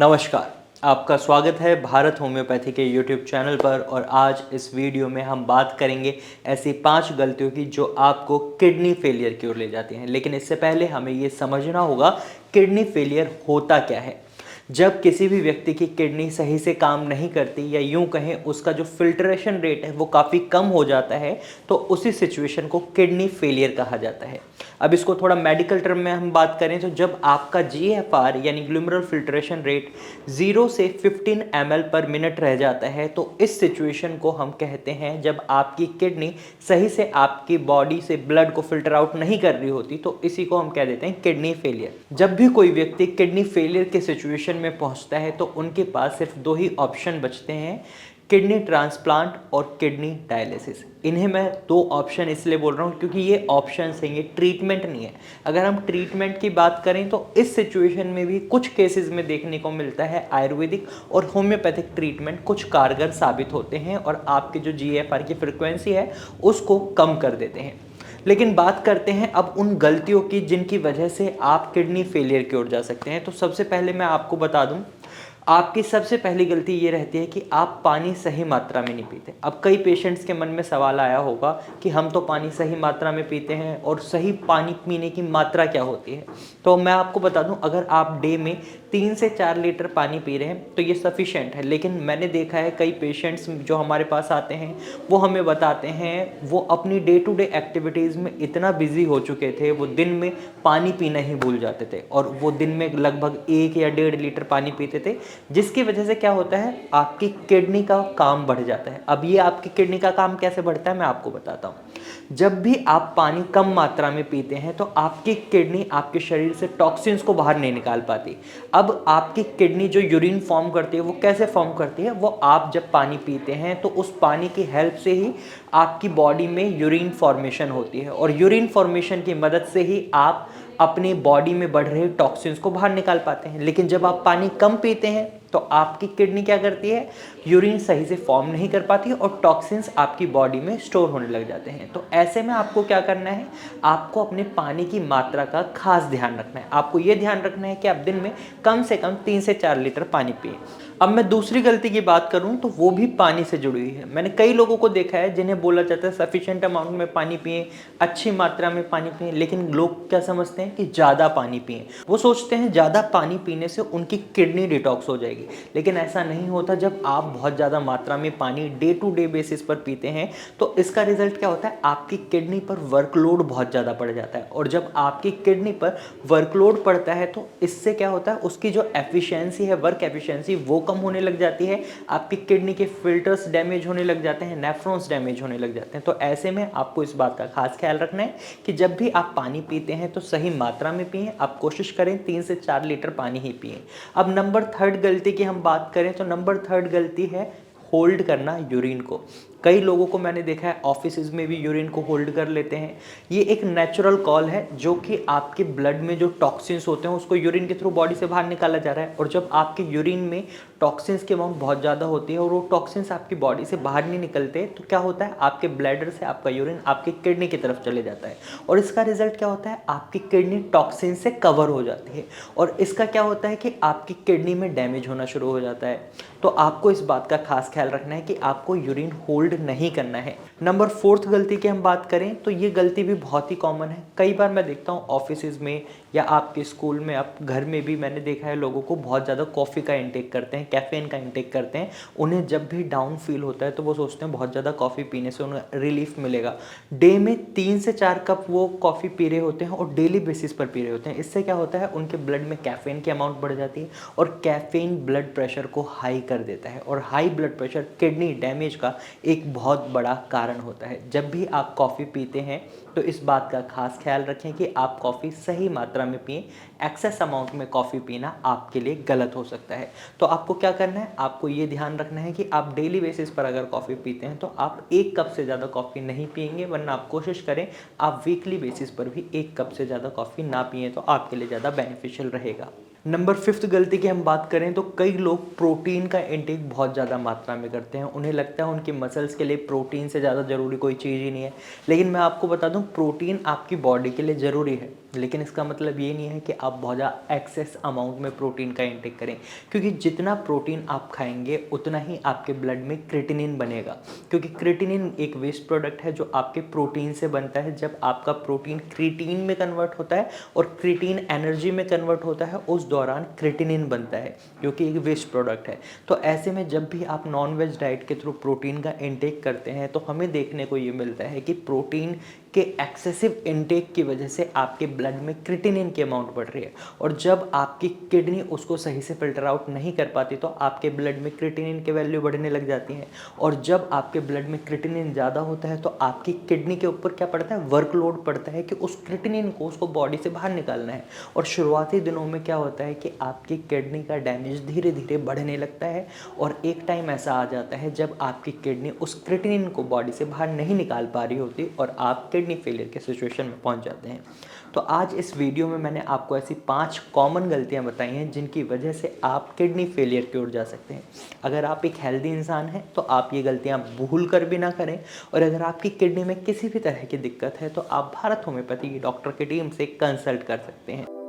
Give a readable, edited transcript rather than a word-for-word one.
नमस्कार, आपका स्वागत है भारत होम्योपैथी के यूट्यूब चैनल पर। और आज इस वीडियो में हम बात करेंगे ऐसी 5 गलतियों की जो आपको किडनी फेलियर की ओर ले जाती हैं। लेकिन इससे पहले हमें ये समझना होगा किडनी फेलियर होता क्या है। जब किसी भी व्यक्ति की किडनी सही से काम नहीं करती या यूं कहें उसका जो फिल्ट्रेशन रेट है वो काफ़ी कम हो जाता है, तो उसी सिचुएशन को किडनी फेलियर कहा जाता है। अब इसको थोड़ा मेडिकल टर्म में हम बात करें तो जब आपका जीएफआर यानी ग्लोमेरुलर फिल्ट्रेशन रेट 0 से 15 ml पर मिनट रह जाता है, तो इस सिचुएशन को हम कहते हैं जब आपकी किडनी सही से आपकी बॉडी से ब्लड को फिल्टर आउट नहीं कर रही होती, तो इसी को हम कह देते हैं किडनी फेलियर। जब भी कोई व्यक्ति किडनी फेलियर के सिचुएशन में पहुंचता है तो उनके पास सिर्फ 2 ही ऑप्शन बचते हैं, किडनी ट्रांसप्लांट और किडनी डायलिसिस। इन्हें मैं 2 ऑप्शन इसलिए बोल रहा हूँ क्योंकि ये ऑप्शंस हैं, ये ट्रीटमेंट नहीं है। अगर हम ट्रीटमेंट की बात करें तो इस सिचुएशन में भी कुछ केसेस में देखने को मिलता है आयुर्वेदिक और होम्योपैथिक ट्रीटमेंट कुछ कारगर साबित होते हैं और आपके जो जीएफआर की फ्रिक्वेंसी है उसको कम कर देते हैं। लेकिन बात करते हैं अब उन गलतियों की जिनकी वजह से आप किडनी फेलियर की ओर जा सकते हैं। तो सबसे पहले मैं आपको बता दूं, आपकी सबसे पहली गलती ये रहती है कि आप पानी सही मात्रा में नहीं पीते। अब कई पेशेंट्स के मन में सवाल आया होगा कि हम तो पानी सही मात्रा में पीते हैं और सही पानी पीने की मात्रा क्या होती है। तो मैं आपको बता दूं, अगर आप डे में 3 से 4 लीटर पानी पी रहे हैं तो ये सफिशेंट है। लेकिन मैंने देखा है कई पेशेंट्स जो हमारे पास आते हैं वो हमें बताते हैं वो अपनी डे टू डे एक्टिविटीज़ में इतना बिजी हो चुके थे, वो दिन में पानी पीना ही भूल जाते थे और वो दिन में लगभग 1 या 1.5 लीटर पानी पीते थे, जिसकी वजह से क्या होता है आपकी किडनी का काम बढ़ जाता है। अब ये आपकी किडनी का काम कैसे बढ़ता है मैं आपको बताता हूँ। जब भी आप पानी कम मात्रा में पीते हैं तो आपकी किडनी आपके शरीर से टॉक्सिन्स को बाहर नहीं निकाल पाती। अब आपकी किडनी जो यूरिन फॉर्म करती है वो कैसे फॉर्म करती है, वो आप जब पानी पीते हैं तो उस पानी की हेल्प से ही आपकी बॉडी में यूरिन फॉर्मेशन होती है और यूरिन फॉर्मेशन की मदद से ही आप अपनी बॉडी में बढ़ रहे टॉक्सिन्स को बाहर निकाल पाते हैं। लेकिन जब आप पानी कम पीते हैं तो आपकी किडनी क्या करती है, यूरिन सही से फॉर्म नहीं कर पाती और टॉक्सिन्स आपकी बॉडी में स्टोर होने लग जाते हैं। तो ऐसे में आपको क्या करना है, आपको अपने पानी की मात्रा का खास ध्यान रखना है। आपको ये ध्यान रखना है कि आप दिन में कम से कम 3 से 4 लीटर पानी पिए। अब मैं दूसरी गलती की बात करूं तो वो भी पानी से जुड़ी हुई है। मैंने कई लोगों को देखा है जिन्हें बोला जाता है सफिशिएंट अमाउंट में पानी पिएं, अच्छी मात्रा में पानी पिएं, लेकिन लोग क्या समझते हैं कि ज़्यादा पानी पिएं। वो सोचते हैं ज़्यादा पानी पीने से उनकी किडनी डिटॉक्स हो जाएगी, लेकिन ऐसा नहीं होता। जब आप बहुत ज़्यादा मात्रा में पानी डे टू डे बेसिस पर पीते हैं तो इसका रिजल्ट क्या होता है, आपकी किडनी पर वर्कलोड बहुत ज़्यादा पड़ जाता है और जब आपकी किडनी पर वर्कलोड पड़ता है तो इससे क्या होता है, उसकी जो एफिशिएंसी है, वर्क एफिशिएंसी, वो कम होने लग जाती है। आपकी किडनी के फिल्टर्स डैमेज होने लग जाते हैं, नेफ्रॉन्स डैमेज होने लग जाते हैं। तो ऐसे में आपको इस बात का खास ख्याल रखना है कि जब भी आप पानी पीते हैं तो सही मात्रा में पिएं। आप कोशिश करें 3 से 4 लीटर पानी ही पिएं। अब नंबर 3 गलती की हम बात करें तो नंबर 3 गलती है होल्ड करना यूरिन को। कई लोगों को मैंने देखा है ऑफिसेज में भी यूरिन को होल्ड कर लेते हैं। ये एक नेचुरल कॉल है जो कि आपके ब्लड में जो टॉक्सिन्स होते हैं उसको यूरिन के थ्रू बॉडी से बाहर निकाला जा रहा है और जब आपके यूरिन में टॉक्सिन्स की अमाउंट बहुत ज़्यादा होती है और वो टॉक्सिन्स आपकी बॉडी से बाहर नहीं निकलते तो क्या होता है, आपके ब्लैडर से आपका यूरिन आपकी किडनी की तरफ चले जाता है और इसका रिजल्ट क्या होता है, आपकी किडनी टॉक्सिन से कवर हो जाती है और इसका क्या होता है कि आपकी किडनी में डैमेज होना शुरू हो जाता है। तो आपको इस बात का खास ख्याल रखना है कि आपको यूरिन होल्ड नहीं करना है। नंबर 4 गलती की हम बात करें तो ये गलती भी बहुत ही कॉमन है। कई बार मैं देखता हूँ ऑफिसेज में या आपके स्कूल में, आप घर में भी मैंने देखा है लोगों को बहुत ज़्यादा कॉफ़ी का इंटेक करते हैं, कैफीन का इंटेक करते हैं। उन्हें जब भी डाउन फील होता है तो वो सोचते हैं बहुत ज़्यादा कॉफ़ी पीने से उन्हें रिलीफ मिलेगा। डे में 3 से 4 कप वो कॉफ़ी पी रहे होते हैं और डेली बेसिस पर पी रहे होते हैं। इससे क्या होता है, उनके ब्लड में कैफीन की अमाउंट बढ़ जाती है और कैफीन ब्लड प्रेशर को हाई कर देता है और high blood pressure kidney damage का एक बहुत बड़ा कारण होता है। जब भी आप कॉफ़ी पीते हैं तो इस बात का खास ख्याल रखें कि आप कॉफ़ी सही मात्रा में पिएं। एक्सेस अमाउंट में कॉफ़ी पीना आपके लिए गलत हो सकता है। तो आपको क्या करना है, आपको ये ध्यान रखना है कि आप डेली बेसिस पर अगर कॉफ़ी पीते हैं तो आप 1 कप से ज़्यादा कॉफ़ी नहीं पिएंगे, वरना आप कोशिश करें आप वीकली बेसिस पर भी 1 कप से ज़्यादा कॉफ़ी ना पिएं तो आपके लिए ज़्यादा बेनिफिशियल रहेगा। नंबर 5 गलती की हम बात करें तो कई लोग प्रोटीन का इंटेक बहुत ज़्यादा मात्रा में करते हैं। उन्हें लगता है उनकी मसल्स के लिए प्रोटीन से ज़्यादा ज़रूरी कोई चीज़ ही नहीं है। लेकिन मैं आपको बता दूं, प्रोटीन आपकी बॉडी के लिए ज़रूरी है। लेकिन इसका मतलब ये नहीं है कि आप बहुत ज़्यादा एक्सेस अमाउंट में प्रोटीन का इंटेक करें, क्योंकि जितना प्रोटीन आप खाएंगे उतना ही आपके ब्लड में क्रिएटिनिन बनेगा, क्योंकि क्रिएटिनिन एक वेस्ट प्रोडक्ट है जो आपके प्रोटीन से बनता है। जब आपका प्रोटीन क्रिएटिन में कन्वर्ट होता है और क्रिएटिन एनर्जी में कन्वर्ट होता है, उस दौरान क्रिएटिनिन बनता है जो कि एक वेस्ट प्रोडक्ट है। तो ऐसे में जब भी आप नॉन वेज डाइट के थ्रू प्रोटीन का इंटेक करते हैं तो हमें देखने को ये मिलता है कि प्रोटीन के एक्सेसिव इनटेक की वजह से आपके ब्लड में क्रिएटिनिन की अमाउंट बढ़ रही है, और जब आपकी किडनी उसको सही से फिल्टर आउट नहीं कर पाती तो आपके ब्लड में क्रिएटिनिन की वैल्यू बढ़ने लग जाती है। और जब आपके ब्लड में क्रिएटिनिन ज़्यादा होता है तो आपकी किडनी के ऊपर क्या पड़ता है, वर्कलोड पड़ता है कि उस क्रिएटिनिन को उसको बॉडी से बाहर निकालना है। और शुरुआती दिनों में क्या होता है कि आपकी किडनी का डैमेज धीरे धीरे बढ़ने लगता है, और एक टाइम ऐसा आ जाता है जब आपकी किडनी उस क्रिएटिनिन को बॉडी से बाहर नहीं निकाल पा रही होती और आप किडनी फेलियर के सिचुएशन में पहुंच जाते हैं। तो आज इस वीडियो में मैंने आपको ऐसी 5 कॉमन गलतियां बताई हैं जिनकी वजह से आप किडनी फेलियर की ओर जा सकते हैं। अगर आप एक हेल्दी इंसान हैं तो आप ये गलतियां भूल कर भी ना करें, और अगर आपकी किडनी में किसी भी तरह की दिक्कत है तो आप भारत होम्योपैथी डॉक्टर की टीम से कंसल्ट कर सकते हैं।